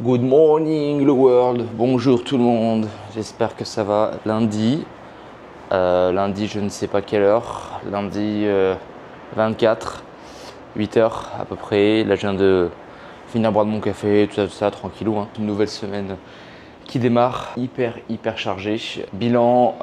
Good morning le world, bonjour tout le monde, j'espère que ça va. Lundi, je ne sais pas quelle heure, lundi 24, 8h à peu près. Là je viens de finir boire de mon café, tout ça, tranquillou. Hein. Une nouvelle semaine qui démarre, hyper chargé. Bilan,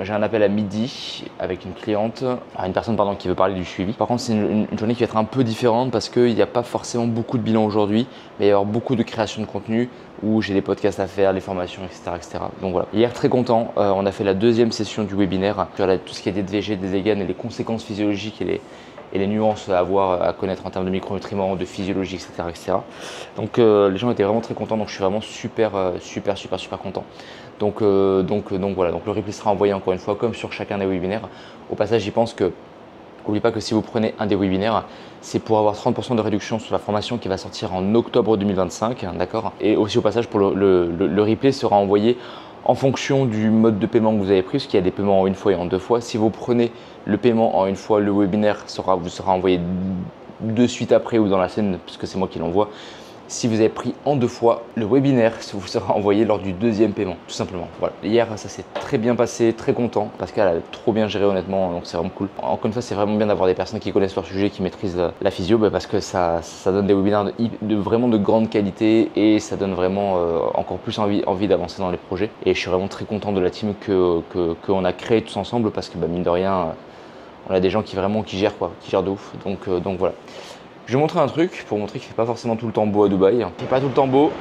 j'ai un appel à midi avec une cliente, une personne qui veut parler du suivi. Par contre c'est une journée qui va être un peu différente parce qu'il n'y a pas forcément beaucoup de bilan aujourd'hui, mais il va y avoir beaucoup de création de contenu où j'ai des podcasts à faire, des formations, etc. Donc voilà. Hier très content, on a fait la deuxième session du webinaire sur tout ce qui est DDVG, des véganes et les conséquences physiologiques et les nuances à avoir, à connaître en termes de micronutriments, de physiologie, etc. Donc les gens étaient vraiment très contents, donc je suis vraiment super content. Donc voilà, donc le replay sera envoyé encore une fois comme sur chacun des webinaires. Au passage, j'y pense que, n'oubliez pas que si vous prenez un des webinaires, c'est pour avoir 30% de réduction sur la formation qui va sortir en octobre 2025, d'accord. Et aussi au passage, pour le replay sera envoyé en fonction du mode de paiement que vous avez pris, parce qu'il y a des paiements en une fois et en deux fois. Si vous prenez le paiement en une fois, le webinaire vous sera envoyé de suite après ou dans la semaine, puisque c'est moi qui l'envoie. Si vous avez pris en deux fois, le webinaire vous sera envoyé lors du deuxième paiement, tout simplement. Voilà. Hier, ça s'est très bien passé, très content. Pascal a trop bien géré honnêtement, donc c'est vraiment cool. Encore une fois, c'est vraiment bien d'avoir des personnes qui connaissent leur sujet, qui maîtrisent la physio, parce que ça donne des webinaires vraiment de grande qualité et ça donne vraiment encore plus envie d'avancer dans les projets. Et je suis vraiment très content de la team qu'on a créée tous ensemble parce que mine de rien, on a des gens qui gèrent qui gèrent de ouf. Donc voilà. Je vais vous montrer un truc pour montrer qu'il ne fait pas forcément tout le temps beau à Dubaï. Il ne fait pas tout le temps beau.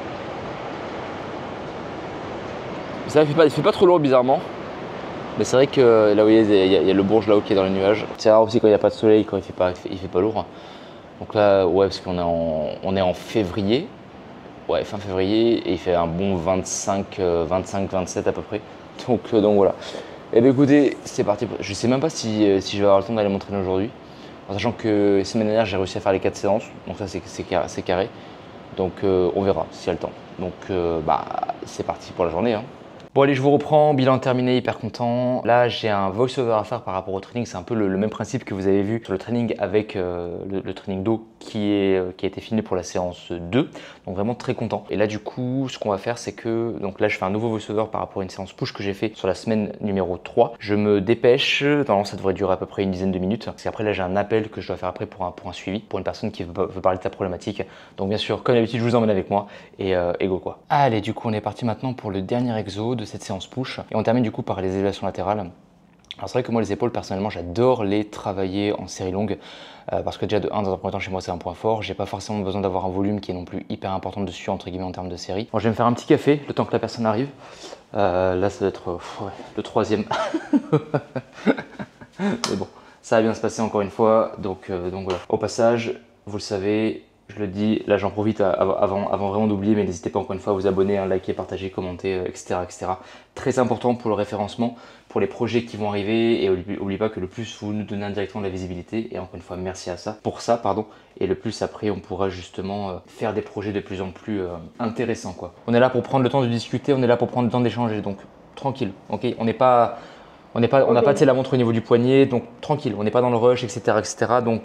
Ça, il fait pas trop lourd bizarrement. Mais c'est vrai que là, vous voyez, il y a le Bourge là-haut qui est dans les nuages. C'est rare aussi quand il n'y a pas de soleil, quand il fait pas lourd. Donc là, ouais, parce qu'on est en février. Ouais, fin février. Et il fait un bon 25-27 à peu près. Donc voilà. Et bien écoutez, c'est parti. Je ne sais même pas si je vais avoir le temps d'aller m'entraîner aujourd'hui. En sachant que la semaine dernière, j'ai réussi à faire les 4 séances. Donc ça, c'est carré. Donc on verra s'il y a le temps. Donc c'est parti pour la journée. Hein. Bon allez, je vous reprends, bilan terminé, hyper content. Là j'ai un voice-over à faire par rapport au training, c'est un peu le même principe que vous avez vu sur le training avec le training d'eau qui a été filmé pour la séance 2. Donc vraiment très content. Et là du coup, ce qu'on va faire c'est que, donc là je fais un nouveau voice-over par rapport à une séance push que j'ai fait sur la semaine numéro 3. Je me dépêche, normalement ça devrait durer à peu près une dizaine de minutes. Parce qu'après là j'ai un appel que je dois faire après pour un suivi, pour une personne qui veut parler de sa problématique. Donc bien sûr, comme d'habitude, je vous emmène avec moi et go quoi. Allez, du coup on est parti maintenant pour le dernier exo de cette séance push et on termine du coup par les élévations latérales. Alors c'est vrai que moi les épaules personnellement j'adore les travailler en série longue parce que déjà de 1 dans un premier temps chez moi c'est un point fort, j'ai pas forcément besoin d'avoir un volume qui est non plus hyper important dessus entre guillemets en termes de série. Bon, je vais me faire un petit café le temps que la personne arrive. Là ça doit être le troisième. Mais bon, ça va bien se passer encore une fois donc voilà. Au passage, vous le savez, je le dis, là j'en profite avant vraiment d'oublier, mais n'hésitez pas encore une fois à vous abonner, à liker, partager, commenter, etc. Très important pour le référencement, pour les projets qui vont arriver, et n'oubliez pas que le plus vous nous donnez indirectement de la visibilité, et encore une fois merci à ça, et le plus après on pourra justement faire des projets de plus en plus intéressants quoi. On est là pour prendre le temps de discuter, on est là pour prendre le temps d'échanger, donc tranquille, ok, on n'a pas la montre au niveau du poignet, donc tranquille, on n'est pas dans le rush, etc. Donc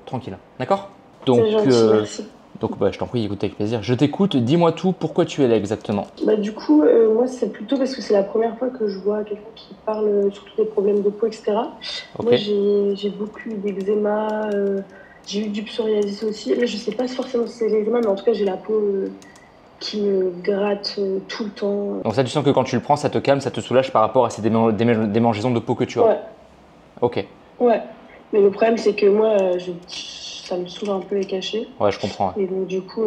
tranquille, d'accord? Donc, gentil, merci. Donc je t'en prie, écoute avec plaisir. Je t'écoute, dis-moi tout, pourquoi tu es là exactement? Du coup, moi, c'est plutôt parce que c'est la première fois que je vois quelqu'un qui parle surtout des problèmes de peau, etc. Ok. Moi, j'ai beaucoup d'eczéma, j'ai eu du psoriasis aussi. Là, je sais pas forcément si c'est l'eczéma, mais en tout cas, j'ai la peau qui me gratte tout le temps. Donc ça, tu sens que quand tu le prends, ça te calme, ça te soulage par rapport à ces démangeaisons de peau que tu as? Ouais. Ok. Ouais. Mais le problème, c'est que moi, ça me saoule un peu les cachets. Ouais, je comprends. Ouais. Et donc, du coup,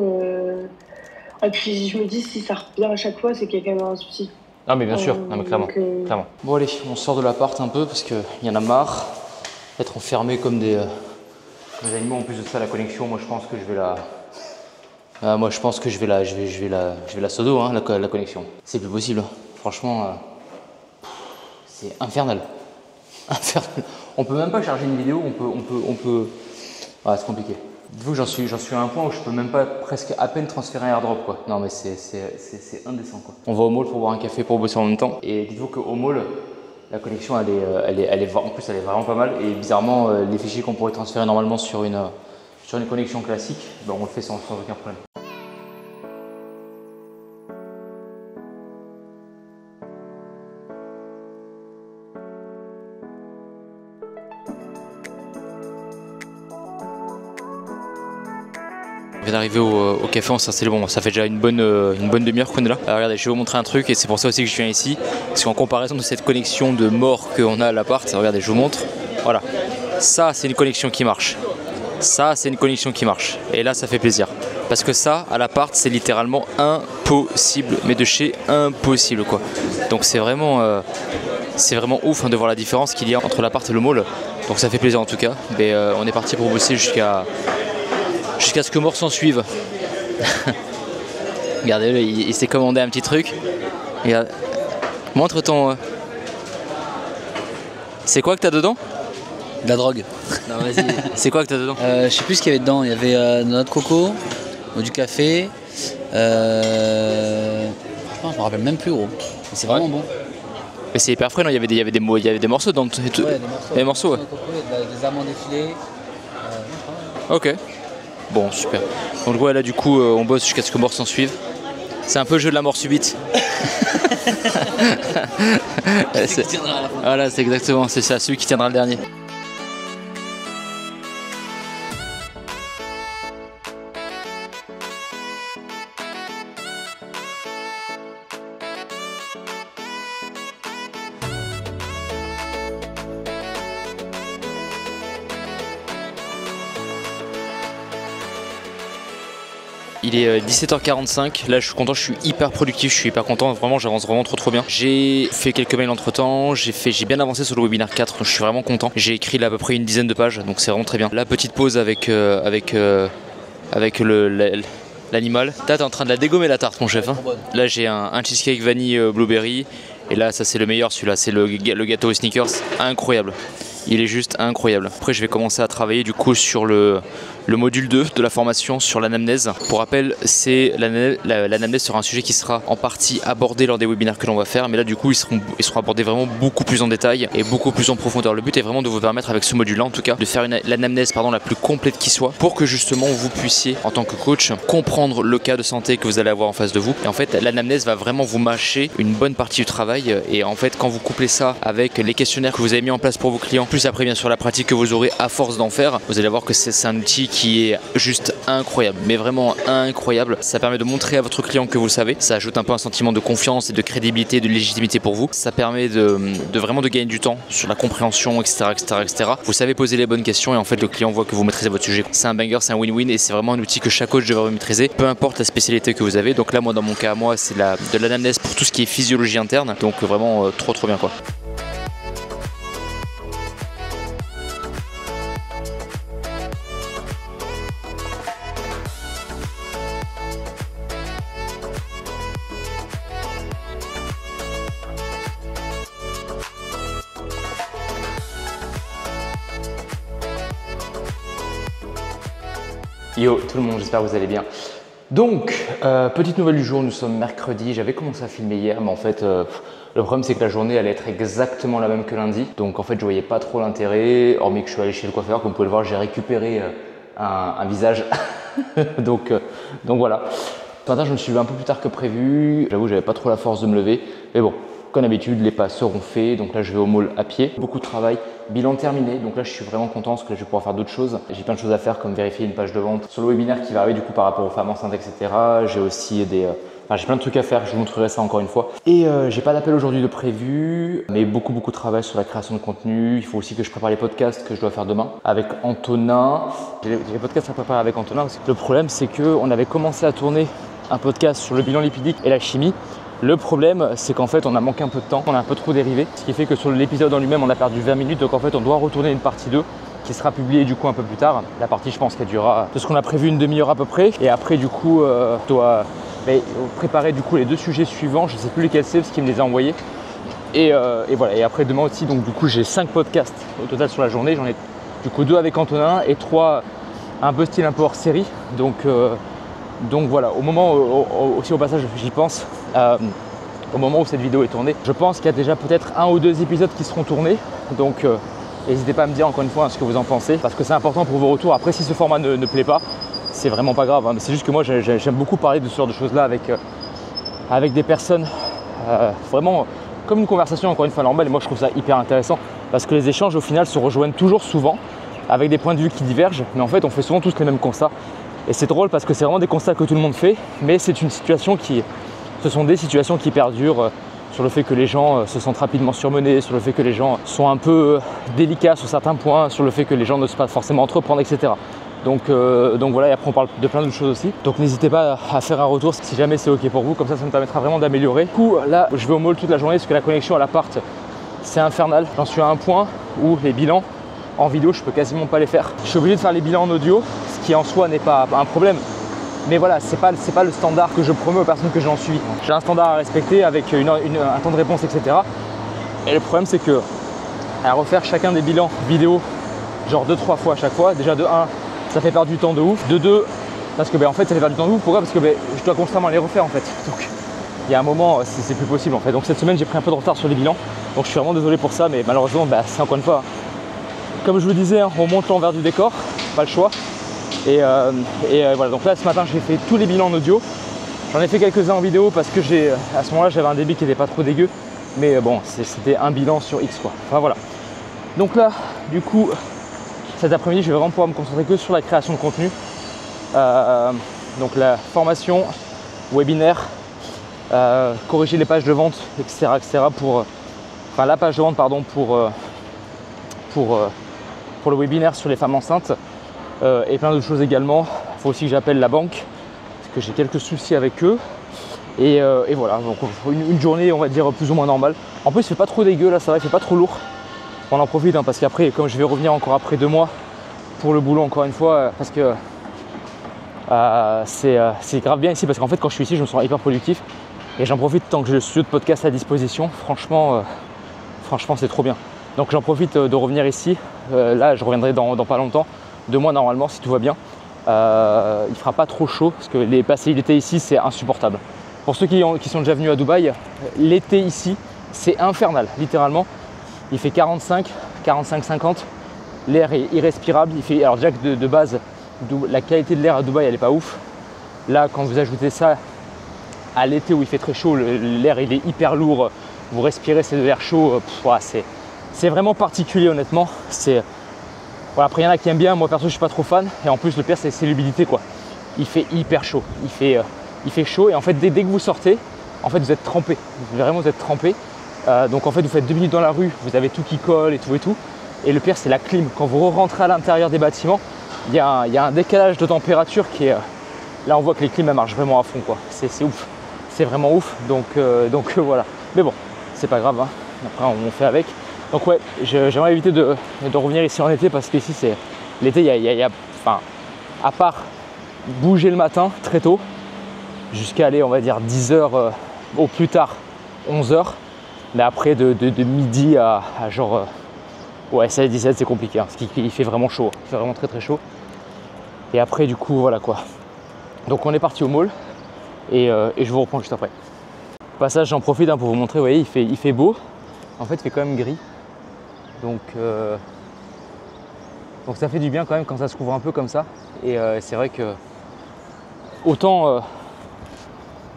et puis je me dis, si ça revient à chaque fois, c'est qu'il y a quand même un souci. Non mais bien sûr, non mais clairement, clairement. Bon allez, on sort de l'appart un peu parce qu'il y en a marre d'être enfermés comme des animaux. En plus de ça, la connexion, moi je pense que je vais la sodo, hein, la connexion. C'est plus possible. Franchement, c'est infernal. Infernal. On peut même pas charger une vidéo, on peut. Ouais, c'est compliqué. Dites-vous que j'en suis à un point où je peux même pas presque à peine transférer un airdrop quoi. Non mais c'est indécent quoi. On va au mall pour boire un café pour bosser en même temps. Et dites-vous qu'au mall, la connexion en plus elle est vraiment pas mal. Et bizarrement, les fichiers qu'on pourrait transférer normalement sur une connexion classique, on le fait sans aucun problème. vient d'arriver au café, on s'est installé, bon ça fait déjà une bonne demi-heure qu'on est là. Alors, regardez, je vais vous montrer un truc et c'est pour ça aussi que je viens ici. Parce qu'en comparaison de cette connexion de mort qu'on a à l'appart, regardez, je vous montre. Voilà, ça c'est une connexion qui marche. Ça c'est une connexion qui marche. Et là ça fait plaisir. Parce que ça, à l'appart, c'est littéralement impossible. Mais de chez impossible quoi. Donc c'est vraiment ouf de voir la différence qu'il y a entre l'appart et le mall. Donc ça fait plaisir en tout cas. Mais on est parti pour bosser jusqu'à ce que mort s'en suive. Regardez, il s'est commandé un petit truc. Regarde. Montre ton... C'est quoi que t'as dedans? De la drogue. Non, vas-y. C'est quoi que t'as dedans? Je sais plus ce qu'il y avait dedans. Il y avait de la noix de coco, du café. Je me rappelle même plus gros. Mais c'est vraiment bon. Mais c'est hyper frais, non? Il y avait des morceaux dans tout. Ouais, des morceaux. Ouais. Des amandes effilées. Ok. Bon, super. Donc ouais, là du coup, on bosse jusqu'à ce que mort s'en suive. C'est un peu le jeu de la mort subite. Voilà, c'est exactement, c'est ça, celui qui tiendra le dernier. Il est 17h45, là je suis content, je suis hyper productif, je suis hyper content, vraiment j'avance vraiment trop bien. J'ai fait quelques mails entre temps, j'ai bien avancé sur le webinaire 4, donc je suis vraiment content. J'ai écrit là à peu près une dizaine de pages, donc c'est vraiment très bien. La petite pause avec l'animal. Là t'es en train de la dégommer la tarte mon chef. Hein. Là j'ai un cheesecake vanille blueberry, et là ça c'est le meilleur celui-là, c'est le gâteau aux sneakers, incroyable. Il est juste incroyable. Après je vais commencer à travailler du coup sur le module 2 de la formation sur l'anamnèse. Pour rappel, l'anamnèse sera un sujet qui sera en partie abordé lors des webinaires que l'on va faire, mais là du coup ils seront abordés vraiment beaucoup plus en détail et beaucoup plus en profondeur. Le but est vraiment de vous permettre avec ce module là en tout cas de faire l'anamnèse la plus complète qui soit, pour que justement vous puissiez en tant que coach comprendre le cas de santé que vous allez avoir en face de vous. Et en fait l'anamnèse va vraiment vous mâcher une bonne partie du travail, et en fait quand vous couplez ça avec les questionnaires que vous avez mis en place pour vos clients, plus après bien sûr la pratique que vous aurez à force d'en faire, vous allez voir que c'est un outil qui est juste incroyable, mais vraiment incroyable. Ça permet de montrer à votre client que vous le savez, ça ajoute un peu un sentiment de confiance et de crédibilité, de légitimité pour vous. Ça permet de vraiment de gagner du temps sur la compréhension, etc., etc. Vous savez poser les bonnes questions et en fait le client voit que vous maîtrisez votre sujet. C'est un banger, c'est un win-win, et c'est vraiment un outil que chaque coach devrait maîtriser, peu importe la spécialité que vous avez. Donc là moi dans mon cas, c'est de l'anamnèse pour tout ce qui est physiologie interne, donc vraiment trop bien quoi. Yo tout le monde, j'espère que vous allez bien. Donc, petite nouvelle du jour, nous sommes mercredi. J'avais commencé à filmer hier, mais en fait, le problème c'est que la journée allait être exactement la même que lundi. Donc en fait, je voyais pas trop l'intérêt, hormis que je suis allé chez le coiffeur. Comme vous pouvez le voir, j'ai récupéré un visage. donc voilà. Ce matin, je me suis levé un peu plus tard que prévu. J'avoue, j'avais pas trop la force de me lever. Mais bon, comme d'habitude, les pas seront faits. Donc là, je vais au mall à pied. Beaucoup de travail. Bilan terminé. Donc là, je suis vraiment content parce que je vais pouvoir faire d'autres choses. J'ai plein de choses à faire, comme vérifier une page de vente sur le webinaire qui va arriver du coup par rapport aux femmes enceintes, etc. J'ai aussi j'ai plein de trucs à faire. Je vous montrerai ça encore une fois. Et j'ai pas d'appel aujourd'hui de prévu, mais beaucoup de travail sur la création de contenu. Il faut aussi que je prépare les podcasts que je dois faire demain avec Antonin. J'ai les podcasts à préparer avec Antonin. Le problème, c'est qu'on avait commencé à tourner un podcast sur le bilan lipidique et la chimie. Le problème, c'est qu'en fait, on a manqué un peu de temps, on a un peu trop dérivé, ce qui fait que sur l'épisode en lui-même, on a perdu 20 minutes. Donc en fait, on doit retourner une partie 2 qui sera publiée du coup un peu plus tard. La partie, je pense qu'elle durera de ce qu'on a prévu une demi-heure à peu près. Et après, du coup, on doit préparer du coup les 2 sujets suivants. Je ne sais plus lesquels c'est parce qu'il me les a envoyés. Et voilà. Et après, demain aussi, donc du coup, j'ai 5 podcasts au total sur la journée. J'en ai du coup 2 avec Antonin et 3 un peu style un peu hors série. Donc voilà, au moment aussi au passage j'y pense, au moment où cette vidéo est tournée, je pense qu'il y a déjà peut-être 1 ou 2 épisodes qui seront tournés. Donc n'hésitez pas à me dire encore une fois ce que vous en pensez, parce que c'est important pour vos retours. Après, si ce format ne plaît pas, c'est vraiment pas grave, hein, mais c'est juste que moi j'aime beaucoup parler de ce genre de choses là avec des personnes, vraiment comme une conversation encore une fois normale. Et moi je trouve ça hyper intéressant parce que les échanges au final se rejoignent toujours souvent avec des points de vue qui divergent, mais en fait on fait souvent tous les mêmes constats. Et c'est drôle parce que c'est vraiment des constats que tout le monde fait, mais ce sont des situations qui perdurent sur le fait que les gens se sentent rapidement surmenés, sur le fait que les gens sont un peu délicats sur certains points, sur le fait que les gens n'osent pas forcément entreprendre, etc. Donc voilà, et après on parle de plein d'autres choses aussi. Donc n'hésitez pas à faire un retour si jamais c'est ok pour vous, comme ça me permettra vraiment d'améliorer. Du coup là, je vais au mall toute la journée parce que la connexion à l'appart, c'est infernal. J'en suis à un point où les bilans en vidéo, je peux quasiment pas les faire. Je suis obligé de faire les bilans en audio, ce qui en soi n'est pas un problème. Mais voilà, c'est pas le standard que je promets aux personnes que j'en suis. J'ai un standard à respecter avec un temps de réponse, etc. Et le problème, c'est que à refaire chacun des bilans vidéo, genre 2-3 fois à chaque fois, déjà de 1, ça fait perdre du temps de ouf. De 2, parce que en fait, ça fait perdre du temps de ouf. Pourquoi? Parce que je dois constamment les refaire en fait. Donc il y a un moment, c'est plus possible en fait. Donc cette semaine, j'ai pris un peu de retard sur les bilans. Donc je suis vraiment désolé pour ça, mais malheureusement, c'est encore une fois, comme je vous le disais, on monte l'envers du décor, pas le choix. Et voilà, donc là ce matin j'ai fait tous les bilans en audio. J'en ai fait quelques-uns en vidéo parce que à ce moment-là j'avais un débit qui n'était pas trop dégueu. Mais bon, c'était un bilan sur X quoi. Enfin voilà. Donc là, du coup, cet après-midi, je vais vraiment pouvoir me concentrer que sur la création de contenu. Donc la formation, webinaire, corriger les pages de vente, etc. Enfin la page de vente pardon pour le webinaire sur les femmes enceintes. Et plein d'autres choses également. Il faut aussi que j'appelle la banque parce que j'ai quelques soucis avec eux. Et voilà, donc une journée on va dire plus ou moins normale. En plus il fait pas trop dégueu là, ça va, il fait pas trop lourd. On en profite hein, parce qu'après, comme je vais revenir encore après 2 mois pour le boulot encore une fois, parce que c'est grave bien ici parce qu'en fait quand je suis ici je me sens hyper productif et j'en profite tant que j'ai le studio de podcast à disposition. Franchement c'est trop bien. Donc j'en profite de revenir ici. Là je reviendrai dans pas longtemps. 2 mois normalement si tout va bien. Il fera pas trop chaud parce que passer l'été ici c'est insupportable. Pour ceux qui sont déjà venus à Dubaï, l'été ici c'est infernal littéralement. Il fait 45-50, l'air est irrespirable. Alors déjà que de base la qualité de l'air à Dubaï elle est pas ouf. Là quand vous ajoutez ça à l'été où il fait très chaud, l'air il est hyper lourd, vous respirez c'est de l'air chaud, c'est vraiment particulier honnêtement. Voilà, après il y en a qui aiment bien, moi perso je suis pas trop fan. Et en plus le pire c'est l'humidité quoi. Il fait hyper chaud, il fait chaud et en fait dès que vous sortez, en fait vous êtes trempé, vraiment vous êtes trempé. Donc en fait vous faites 2 minutes dans la rue, vous avez tout qui colle et tout. Et le pire c'est la clim, quand vous rentrez à l'intérieur des bâtiments, il y a un décalage de température qui est... Là on voit que les clims elles marchent vraiment à fond quoi, c'est ouf, c'est vraiment ouf. Donc voilà, mais bon c'est pas grave hein. Après on fait avec. Donc ouais, j'aimerais éviter de revenir ici en été parce qu'ici c'est l'été, enfin, à part bouger le matin très tôt, jusqu'à aller on va dire 10h au plus tard 11h, mais après de midi à genre ouais 16-17 c'est compliqué hein, parce qu'il fait vraiment chaud, il fait vraiment très très chaud. Et après du coup voilà quoi. Donc on est parti au mall et je vous reprends juste après. Au passage j'en profite hein, pour vous montrer, vous voyez il fait beau, en fait il fait quand même gris. Donc ça fait du bien quand même quand ça se couvre un peu comme ça. Et c'est vrai que autant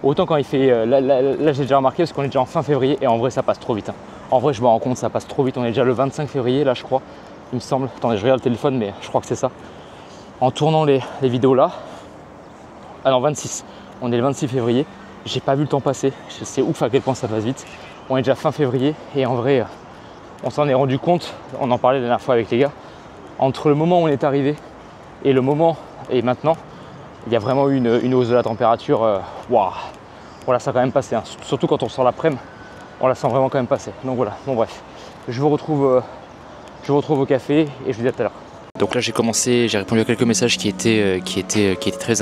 quand il fait... là j'ai déjà remarqué parce qu'on est déjà en fin février et en vrai ça passe trop vite hein. En vrai je me rends compte ça passe trop vite. On est déjà le 25 février là je crois, il me semble. Attendez je regarde le téléphone mais je crois que c'est ça. En tournant les vidéos là. Ah non 26. On est le 26 février. J'ai pas vu le temps passer. C'est ouf à quel point ça passe vite. On est déjà fin février et en vrai... on s'en est rendu compte, on en parlait la dernière fois avec les gars, entre le moment où on est arrivé et le moment et maintenant, il y a vraiment eu une hausse de la température. Waouh, on la sent quand même passer, hein. Surtout quand on sort l'après-midi, on la sent vraiment quand même passer. Donc voilà, bon bref, je vous retrouve au café et je vous dis à tout à l'heure. Donc là j'ai répondu à quelques messages qui étaient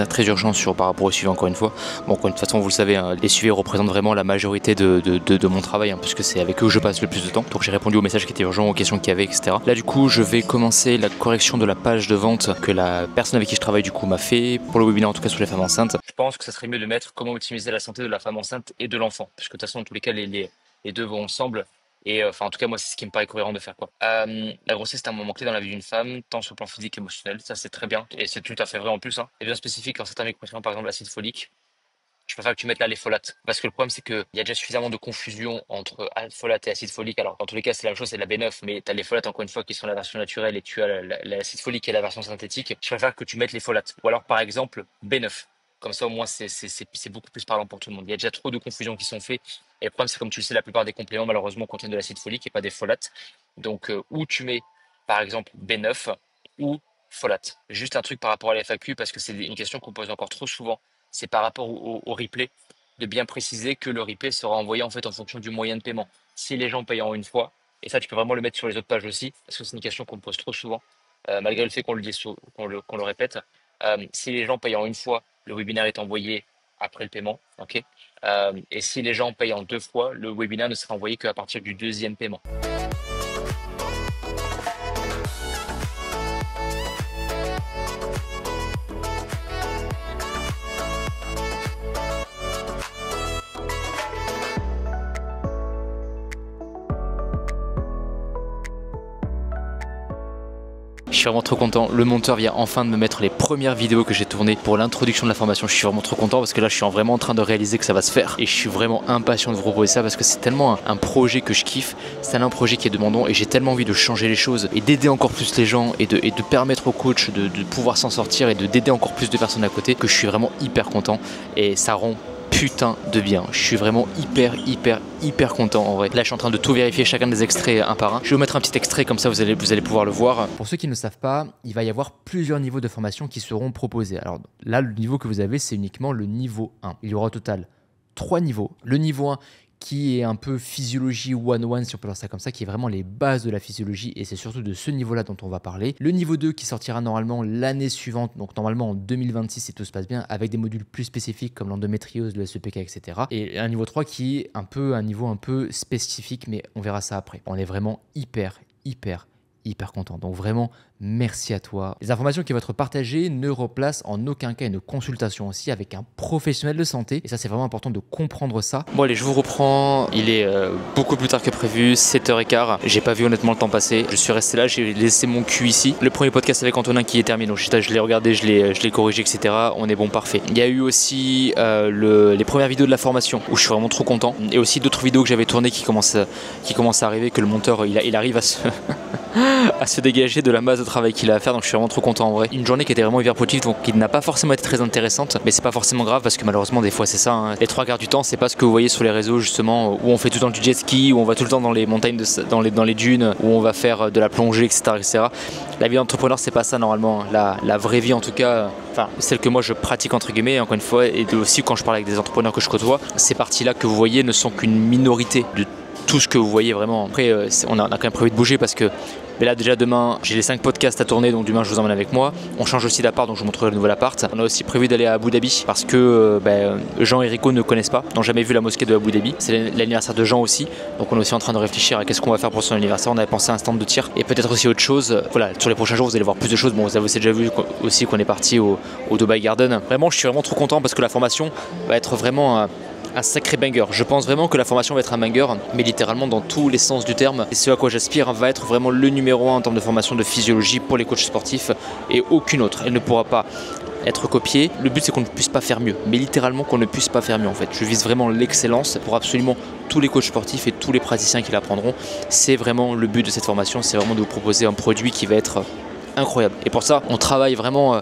très urgents par rapport au suivi encore une fois. Bon de toute façon vous le savez, hein, les suivis représentent vraiment la majorité de mon travail, hein, puisque c'est avec eux que je passe le plus de temps. Donc j'ai répondu aux messages qui étaient urgents, aux questions qu'il y avait, etc. Là du coup je vais commencer la correction de la page de vente que la personne avec qui je travaille du coup m'a fait pour le webinaire en tout cas sur les femmes enceintes. Je pense que ça serait mieux de mettre comment optimiser la santé de la femme enceinte et de l'enfant, parce que de toute façon dans tous les cas les deux vont ensemble. Et enfin, en tout cas, moi, c'est ce qui me paraît cohérent de faire quoi. La grossesse, c'est un moment clé dans la vie d'une femme, tant sur le plan physique qu'émotionnel. Ça, c'est très bien. Et c'est tout à fait vrai en plus. Hein. C'est bien spécifique quand certains médicaments, par exemple l'acide folique. je préfère que tu mettes là les folates. Parce que le problème, c'est qu'il y a déjà suffisamment de confusion entre folate et acide folique. Alors, dans tous les cas, c'est la même chose, c'est de la B9, mais tu as les folates, encore une fois, qui sont la version naturelle et tu as l'acide folique qui est la version synthétique. Je préfère que tu mettes les folates. Ou alors, par exemple, B9. Comme ça, au moins, c'est beaucoup plus parlant pour tout le monde. Il y a déjà trop de confusions qui sont faites. Et le problème, c'est comme tu le sais, la plupart des compléments, malheureusement, contiennent de l'acide folique et pas des folates. Donc, où tu mets, par exemple, B9 ou folate. Juste un truc par rapport à la FAQ, parce que c'est une question qu'on pose encore trop souvent. C'est par rapport au replay, de bien préciser que le replay sera envoyé en fait en fonction du moyen de paiement. Si les gens payent en une fois, et ça tu peux vraiment le mettre sur les autres pages aussi, parce que c'est une question qu'on me pose trop souvent, malgré le fait qu'on le dise, qu'on le répète. Si les gens payent en une fois, le webinaire est envoyé après le paiement, ok. Et si les gens payent en 2 fois, le webinaire ne sera envoyé qu'à partir du 2e paiement. Je suis vraiment trop content. Le monteur vient enfin de me mettre les premières vidéos que j'ai tournées pour l'introduction de la formation. Je suis vraiment trop content parce que là, je suis vraiment en train de réaliser que ça va se faire. Et je suis vraiment impatient de vous proposer ça parce que c'est tellement un projet que je kiffe. C'est un projet qui est demandant et j'ai tellement envie de changer les choses et d'aider encore plus les gens et de permettre aux coachs de pouvoir s'en sortir et d'aider encore plus de personnes à côté que je suis vraiment hyper content. Et ça rend putain de bien. Je suis vraiment hyper content en vrai. Là, je suis en train de tout vérifier, chacun des extraits un par un. Je vais vous mettre un petit extrait comme ça, vous allez pouvoir le voir. Pour ceux qui ne savent pas, il va y avoir plusieurs niveaux de formation qui seront proposés. Alors là, le niveau que vous avez, c'est uniquement le niveau 1. Il y aura au total 3 niveaux. Le niveau 1 qui est un peu physiologie 101, si on peut dire ça comme ça, qui est vraiment les bases de la physiologie, et c'est surtout de ce niveau-là dont on va parler. Le niveau 2 qui sortira normalement l'année suivante, donc normalement en 2026 si tout se passe bien, avec des modules plus spécifiques comme l'endométriose, le SEPK, etc. Et un niveau 3 qui est un niveau un peu spécifique, mais on verra ça après. On est vraiment hyper content. Donc vraiment, merci à toi. Les informations qui vont être partagées ne remplacent en aucun cas une consultation aussi avec un professionnel de santé. Et ça, c'est vraiment important de comprendre ça. Bon allez, je vous reprends. Il est beaucoup plus tard que prévu, 7h15. J'ai pas vu honnêtement le temps passer. Je suis resté là, j'ai laissé mon cul ici. Le premier podcast avec Antonin qui est terminé. Donc je l'ai regardé, je l'ai corrigé, etc. On est bon, parfait. Il y a eu aussi les premières vidéos de la formation où je suis vraiment trop content. Et aussi d'autres vidéos que j'avais tournées qui commencent à arriver, que le monteur il arrive à se dégager de la masse de travail qu'il a à faire, donc je suis vraiment trop content en vrai. Une journée qui était vraiment hyper positive, donc qui n'a pas forcément été très intéressante, mais c'est pas forcément grave parce que malheureusement des fois c'est ça, hein. Les 3/4 du temps c'est pas ce que vous voyez sur les réseaux justement, où on fait tout le temps du jet ski, où on va tout le temps dans les montagnes, dans les dunes, où on va faire de la plongée, etc. La vie d'entrepreneur c'est pas ça normalement, la vraie vie en tout cas, enfin celle que moi je pratique entre guillemets, encore une fois, et aussi quand je parle avec des entrepreneurs que je côtoie, ces parties-là que vous voyez ne sont qu'une minorité de tout ce que vous voyez vraiment. Après on a quand même prévu de bouger parce que mais là déjà demain j'ai les 5 podcasts à tourner, donc demain je vous emmène avec moi. On change aussi d'appart, donc je vous montrerai le nouvel appart. On a aussi prévu d'aller à Abu Dhabi parce que Jean et Rico ne connaissent pas, n'ont jamais vu la mosquée de Abu Dhabi. C'est l'anniversaire de Jean aussi, donc on est aussi en train de réfléchir à qu'est-ce qu'on va faire pour son anniversaire. On avait pensé à un stand de tir et peut-être aussi autre chose. Voilà, sur les prochains jours vous allez voir plus de choses. Bon, vous avez déjà vu aussi qu'on est parti au Dubai Garden. Vraiment je suis vraiment trop content parce que la formation va être vraiment un sacré banger. Je pense vraiment que la formation va être un banger, mais littéralement dans tous les sens du terme. Et ce à quoi j'aspire va être vraiment le numéro 1 en termes de formation de physiologie pour les coachs sportifs et aucune autre. Elle ne pourra pas être copiée. Le but c'est qu'on ne puisse pas faire mieux, mais littéralement qu'on ne puisse pas faire mieux en fait. Je vise vraiment l'excellence pour absolument tous les coachs sportifs et tous les praticiens qui l'apprendront. C'est vraiment le but de cette formation, c'est vraiment de vous proposer un produit qui va être incroyable. Et pour ça, on travaille vraiment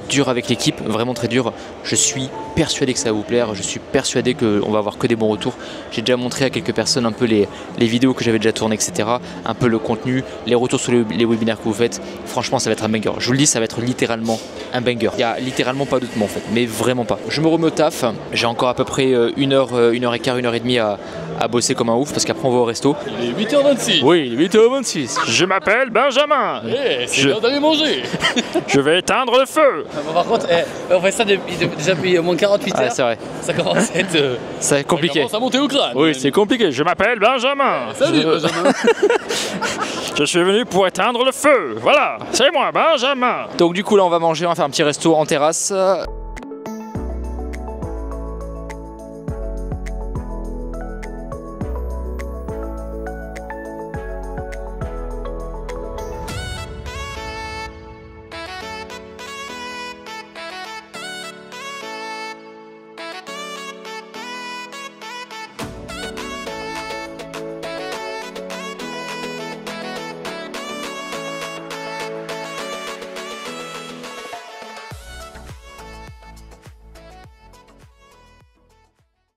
dur avec l'équipe, vraiment très dur. Je suis persuadé que ça va vous plaire, je suis persuadé qu'on va avoir que des bons retours. J'ai déjà montré à quelques personnes un peu les vidéos que j'avais déjà tournées, etc. Un peu le contenu, les retours sur les webinaires que vous faites. Franchement, ça va être un banger. Je vous le dis, ça va être littéralement un banger. Il n'y a littéralement pas d'autre mot en fait, mais vraiment pas. Je me remets au taf, j'ai encore à peu près 1h15, 1h30 à bosser comme un ouf parce qu'après on va au resto. Il est 8h26. Oui, il est 8h26. Je m'appelle Benjamin. C'est l'heure d'aller manger. Je vais éteindre le feu. Bon, par contre, on fait ça déjà depuis au moins 48 heures. Ah, c'est vrai. Ça commence à être. C'est compliqué. Ça commence à monter au crâne. Oui, c'est compliqué. Je m'appelle Benjamin. Salut Benjamin. Je suis venu pour éteindre le feu. Voilà, c'est moi, Benjamin. Donc du coup là, on va manger, on va faire un petit resto en terrasse.